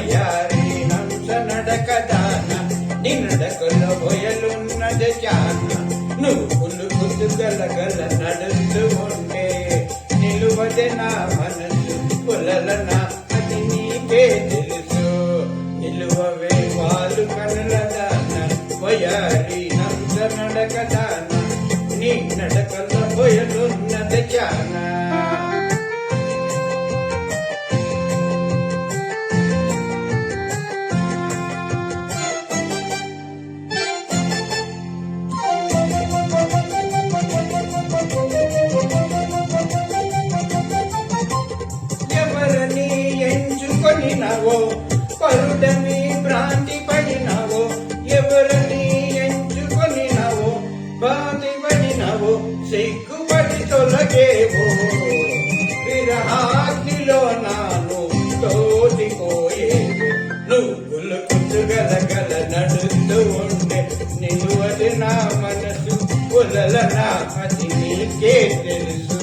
వయ్యారి హంస నడకదాన నీ నడకలో బొయలున్నది చాన నువ్వు కులుకుతూ గలగల నడుస్తూ ఉంటే నిలువదే నా మనసు పులలనా అది నీకే తెలుసు నిలువవే వాళ్ళు కనుల దాన వయ్యారి హంస నడకదాన నీ నడకలో బొయలున్నది చాన ఎంచుకొనినవో పరుడని భ్రాంతి పడినవో ఎవరిని ఎంచుకొనినవో భ్రాంతి పడినవో సిగ్గుపడి తొలగేవో విరహాగ్నిలో నాను తోటిపోయేవు నువ్వు కులుకుతూ గలగల నడుస్తూ ఉండే నిలువది నా మనసు పులల నా అది నీకే తెలుసు